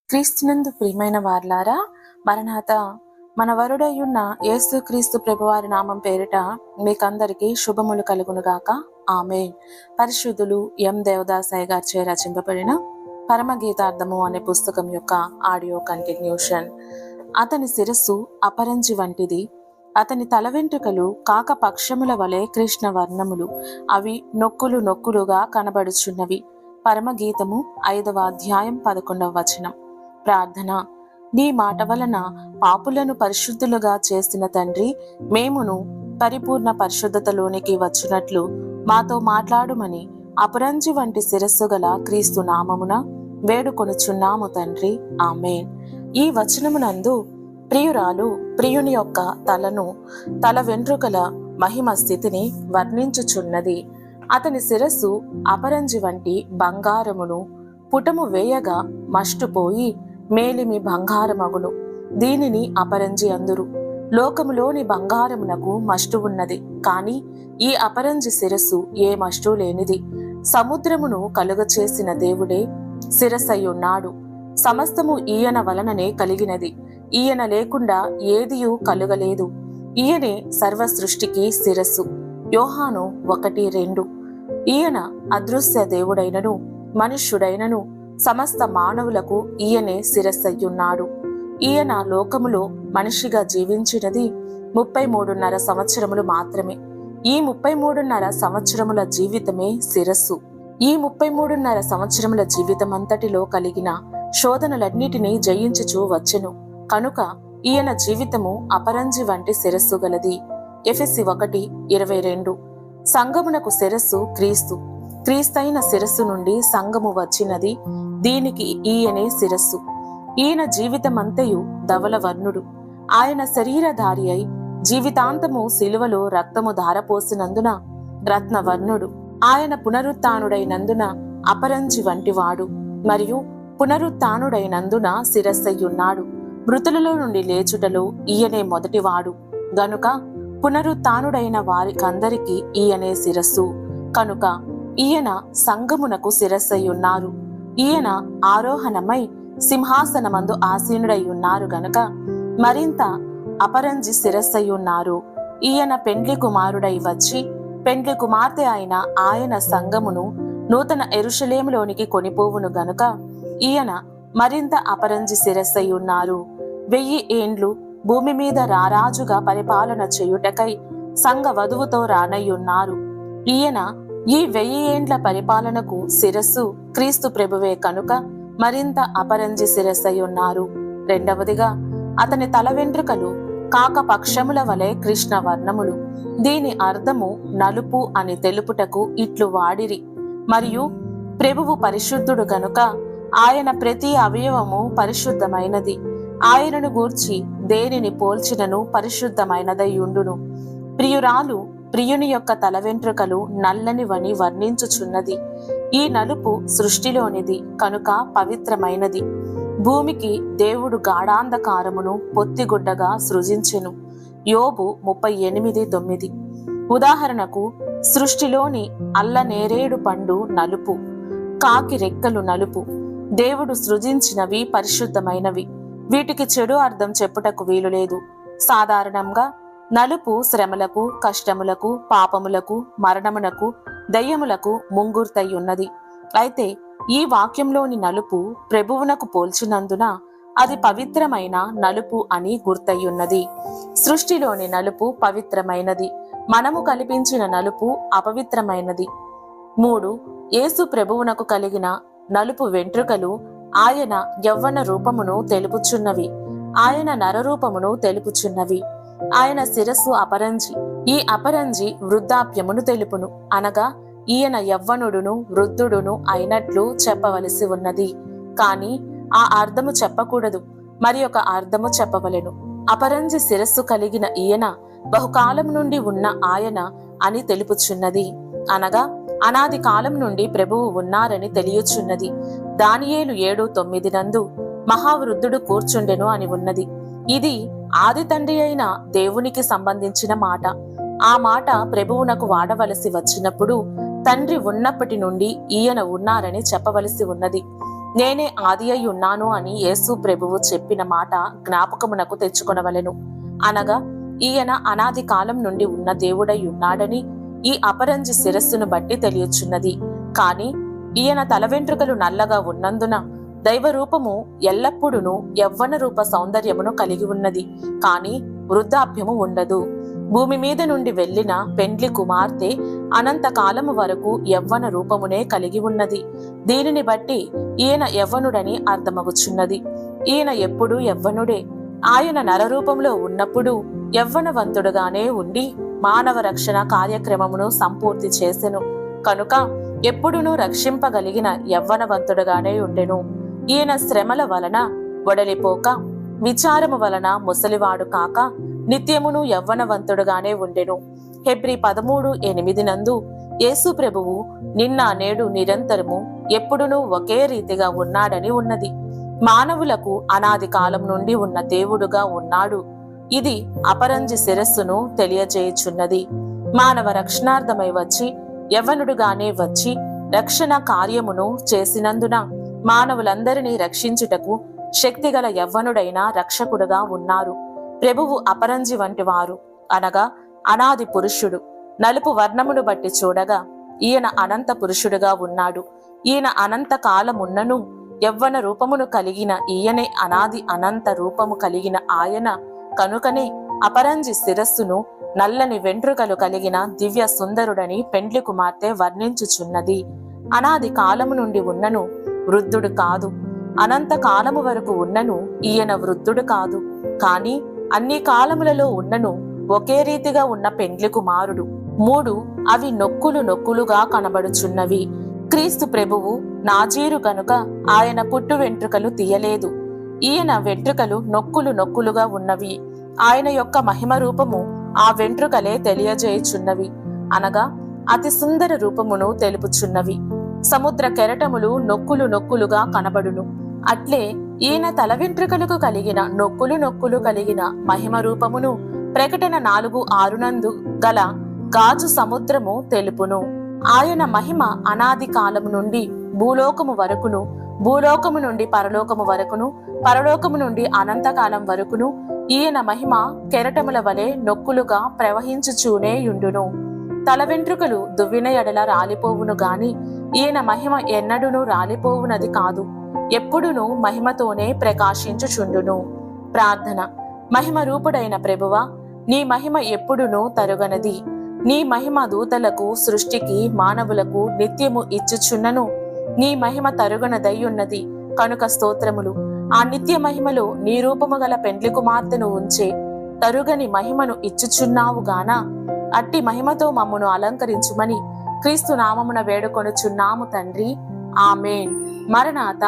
క్రీస్తునందు ప్రియమైన వార్లారా, మరణాత మన వరుడయ్యున్న యేసుక్రీస్తు ప్రభువారి నామం పేరిట మీకందరికీ శుభములు కలుగునుగాక. ఆమేన్. పరిశుద్ధులు ఎం దేవదాసయ్య గారిచే రచింపబడిన పరమగీతార్థము అనే పుస్తకం యొక్క ఆడియో కంటిన్యూషన్. అతని శిరస్సు అపరంజి వంటిది, అతని తల వెంట్రుకలు కాక పక్షముల వలె కృష్ణ వర్ణములు, అవి నొక్కులు నొక్కులుగా కనబడుచున్నవి. పరమగీతము 5వ అధ్యాయం 11వ వచనం. ప్రార్థన. నీ మాట వలన పాపులను పరిశుద్ధులుగా చేసిన తండ్రి, మేమును పరిపూర్ణ పరిశుద్ధతలోనికి వచ్చినట్లు మాతో మాట్లాడుమని అపరంజి వంటి శిరస్సు గల క్రీస్తు నామమున వేడుకొనుచున్నాము తండ్రి. ఆమేన్. ఈ వచనమునందు ప్రియురాలు ప్రియుని యొక్క తల వెంట్రుకల మహిమ స్థితిని వర్ణించుచున్నది. అతని శిరస్సు అపరంజి వంటి బంగారమును, పుటము వేయగా మష్టుపోయి మేలిమి బంగారమగును. దీనిని అపరంజి అందురు. లోకములోని బంగారమునకు మష్టు ఉన్నది, కాని ఈ అపరంజి శిరస్సు ఏ మష్టు లేనిది. సముద్రమును కలుగచేసిన దేవుడే శిరస్సయ్యున్నాడు. సమస్తము ఈయన వలననే కలిగినది. ఈయన లేకుండా ఏదియూ కలుగలేదు. ఈయనే సర్వ సృష్టికి శిరస్సు. యోహాను 1:2. ఈయన అదృశ్య దేవుడైనను మనుష్యుడైనను సమస్త మానవులకు ఈయనే శిరస్సయ్యున్నాడు. ఈయన లోకములో మనిషిగా జీవించినది 33.5 సంవత్సరములు మాత్రమే. ఈ 33.5 సంవత్సరముల జీవితమే శిరస్సు. ఈ 33.5 సంవత్సరముల జీవితమంతటిలో కలిగిన శోధనలన్నిటినీ జయించుచూ వచ్చెను. కనుక ఈయన జీవితము అపరంజి వంటి శిరస్సు గలది. ఎఫెసీ 1:22. సంఘమునకు శిరస్సు క్రీస్తు. క్రీస్తైన శిరస్సు నుండి సంఘము వచ్చినది. దీనికి ఈయనే శిరస్సు. ఈయన జీవితమంతయు ధవల వర్ణుడు. ఆయన శరీరధారి అయి జీవితాంతము శిలువలో రక్తము ధారపోసినందున రత్నవర్ణుడు. ఆయన పునరుత్థానుడైనందున అపరంజి వంటివాడు, మరియు పునరుత్థానుడైనందున శిరస్సయ్యున్నాడు. మృతులలో నుండి లేచుటలో ఈయనే మొదటివాడు గనుక పునరుత్థానుడైన వారికందరికీ ఈయనే శిరస్సు. కనుక ఈయన సంఘమునకు శిరస్సయ్యున్నారు. ఈయన ఆరోహణమై సింహాసనమందు ఆసీనుడై ఉన్నారు గనుక మరింత అపరంజి శిరస్సయ్యున్నారు. ఈయన పెండ్లి కుమారుడై వచ్చి పెండ్లి కుమార్తె అయిన ఆయన సంఘమును నూతన యెరూషలేములోనికి కొనిపోవును గనుక ఈయన మరింత అపరంజి శిరస్సయ్యున్నారు. 1000 ఏండ్లు భూమి మీద రారాజుగా పరిపాలన చేయుటకై సంఘ వధువుతో రానయ్యున్నారు. ఈయన ఈ 1000 ఏండ్ల పరిపాలనకు శిరస్సు క్రీస్తు ప్రభువే కనుక మరింత అపరంజి శిరస్సయ్యున్నారు. రెండవదిగా, అతని తల వెంట్రుకలు కాక పక్షముల వలె కృష్ణ వర్ణములు. దీని అర్థము నలుపు అని తెలుపుటకు ఇట్లు వాడిరి. మరియు ప్రభువు పరిశుద్ధుడు గనుక ఆయన ప్రతి అవయవము పరిశుద్ధమైనది. ఆయనను గూర్చి దేనిని పోల్చినను పరిశుద్ధమైనదయ్యుండును. ప్రియురాలు ప్రియుని యొక్క తల వెంట్రుకలు నల్లనివని వర్ణించుచున్నది. ఈ నలుపు సృష్టిలోనిది కనుక పవిత్రమైనది. భూమికి దేవుడు గాఢాంధకారమును పొత్తిగుడ్డగా సృజించెను. యోబు 38:9. ఉదాహరణకు, సృష్టిలోని అల్లనేరేడు పండు నలుపు, కాకి రెక్కలు నలుపు. దేవుడు సృజించినవి పరిశుద్ధమైనవి. వీటికి చెడు అర్థం చెప్పుటకు వీలులేదు. సాధారణంగా నలుపు శ్రమలకు, కష్టములకు, పాపములకు, మరణమునకు, దయ్యములకు ముంగుర్తయ్యున్నది. అయితే ఈ వాక్యంలోని నలుపు ప్రభువునకు పోల్చినందున అది పవిత్రమైన నలుపు అని గుర్తయ్యున్నది. సృష్టిలోని నలుపు పవిత్రమైనది, మనము కల్పించిన నలుపు అపవిత్రమైనది. 3. యేసు ప్రభువునకు కలిగిన నలుపు వెంట్రుకలు ఆయన యవ్వన రూపమును తెలుపుచున్నవి. ఆయన నరరూపమును తెలుపుచున్నవి. ఆయన శిరస్సు అపరంజి. ఈ అపరంజి వృద్ధాప్యమును తెలుపును, అనగా ఈయన యవ్వనుడును వృద్ధుడును అయినట్లు చెప్పవలసి ఉన్నది. కాని ఆ అర్థము చెప్పకూడదు, మరి ఒక అర్థము చెప్పవలెను. అపరంజి శిరస్సు కలిగిన ఈయన బహుకాలం నుండి ఉన్న ఆయన అని తెలుపుచున్నది, అనగా అనాది కాలం నుండి ప్రభువు ఉన్నారని తెలియచున్నది. దానియేలు 7:9 నందు మహావృద్ధుడు కూర్చుండెను అని ఉన్నది. ఇది ఆది తండ్రి అయిన దేవునికి సంబంధించిన మాట. ఆ మాట ప్రభువునకు వాడవలసి వచ్చినప్పుడు తండ్రి ఉన్నప్పటి నుండి ఈయన ఉన్నారని చెప్పవలసి ఉన్నది. నేనే ఆది అయి ఉన్నాను అని యేసు ప్రభువు చెప్పిన మాట జ్ఞాపకమునకు తెచ్చుకొనవలెను. అనగా ఈయన అనాది కాలం నుండి ఉన్న దేవుడై ఉన్నాడని ఈ అపరంజి శిరస్సును బట్టి తెలియచున్నది. కాని ఈయన తల వెంట్రుకలు నల్లగా ఉన్నందున దైవ రూపము ఎల్లప్పుడూ యవ్వన రూప సౌందర్యమును కలిగి ఉన్నది, కాని వృద్ధాప్యము ఉండదు. భూమి మీద నుండి వెళ్లిన పెండ్లి కుమార్తె అనంత కాలము వరకు యవ్వన రూపమునే కలిగి ఉన్నది. దీనిని బట్టి ఈయన యవ్వనుడని అర్థమగుచున్నది. ఈయన ఎప్పుడూ యవ్వనుడే. ఆయన నరరూపంలో ఉన్నప్పుడు యవ్వనవంతుడుగానే ఉండి మానవ రక్షణ కార్యక్రమమును సంపూర్తి చేసెను. కనుక ఎప్పుడునూ రక్షింపగలిగిన యవ్వనవంతుడుగానే ఉండెను. ఈయన శ్రమల వలన వడలిపోక, విచారము వలన ముసలివాడు కాక నిత్యమును యవ్వనవంతుడుగానే ఉండెను. హెబ్రీ 13:8 నందు యేసు ప్రభువు నిన్న నేడు నిరంతరము ఎప్పుడునూ ఒకే రీతిగా ఉన్నాడని ఉన్నది. మానవులకు అనాది కాలం నుండి ఉన్న దేవుడుగా ఉన్నాడు. ఇది అపరంజి శిరస్సును తెలియజేయుచున్నది. మానవ రక్షణార్థమై వచ్చి యవ్వనుడుగానే వచ్చి రక్షణ కార్యమును చేసినందున మానవులందరినీ రక్షించుటకు శక్తిగల యవ్వనుడైన రక్షకుడుగా ఉన్నారు. ప్రభువు అపరంజి వంటి వారు, అనగా అనాది పురుషుడు. నలుపు వర్ణమును బట్టి చూడగా ఈయన అనంత పురుషుడుగా ఉన్నాడు. ఈయన అనంత కాలమున్నను యవ్వన రూపమును కలిగిన ఈయనే అనాది అనంత రూపము కలిగిన ఆయన. కనుకనే అపరంజి శిరస్సును నల్లని వెంట్రుకలు కలిగిన దివ్య సుందరుడని పెండ్లి కుమార్తె వర్ణించుచున్నది. అనాది కాలము నుండి ఉన్నను వృద్ధుడు కాదు, అనంత కాలము వరకు ఉన్నను ఈయన వృద్ధుడు కాదు. కాని అన్ని కాలములలో ఉన్నను ఒకే రీతిగా ఉన్న పెండ్లి కుమారుడు. 3 అవి నొక్కులు నొక్కులుగా కనబడుచున్నవి. క్రీస్తు ప్రభువు నాజీరు గనుక ఆయన పుట్టు వెంట్రుకలు తీయలేదు. ఈయన వెంట్రుకలు నొక్కులు నొక్కులుగా ఉన్నవి. ఆయన యొక్క మహిమ రూపము ఆ వెంట్రుకలే తెలియజేయుచున్నవి, అనగా అతి సుందర రూపమును తెలుపుచున్నవి. సముద్ర కెరటములు నొక్కులు నొక్కులుగా కనబడును. అట్లే ఈయన తల వెంట్రుకలకు కలిగిన నొక్కులు నొక్కులు కలిగిన మహిమ రూపమును ప్రకటన 4:6 నందు గల గాజు సముద్రము తెలుపును. ఆయన మహిమ అనాది కాలము నుండి భూలోకము వరకును, భూలోకము నుండి పరలోకము వరకును, పరలోకము నుండి అనంతకాలం వరకును ఈయన మహిమ కెరటముల వలె నొక్కులుగా ప్రవహించుచూనే యుండును. తల వెంట్రుకలు దువ్విన ఎడల రాలిపోవును గాని ఈయన మహిమ ఎన్నడూను రాలిపోవునది కాదు, ఎప్పుడునూ మహిమతోనే ప్రకాశించుచుండును. ప్రార్థన. మహిమ రూపుడైన ప్రభువా, నీ మహిమ ఎప్పుడునూ తరుగనది. నీ మహిమ దూతలకు, సృష్టికి, మానవులకు నిత్యము ఇచ్చుచున్నను. నీ మహిమ తరుగనదయ్యున్నది కనుక స్తోత్రములు. ఆ నిత్య మహిమలో నీ రూపము గల పెండ్లి కుమార్తెను ఉంచే తరుగని మహిమను ఇచ్చుచున్నావు గాన అట్టి మహిమతో మమ్మును అలంకరించుమని క్రీస్తు నామమున వేడుకొనుచున్నాము తండ్రి. ఆమేన్. మరణాత.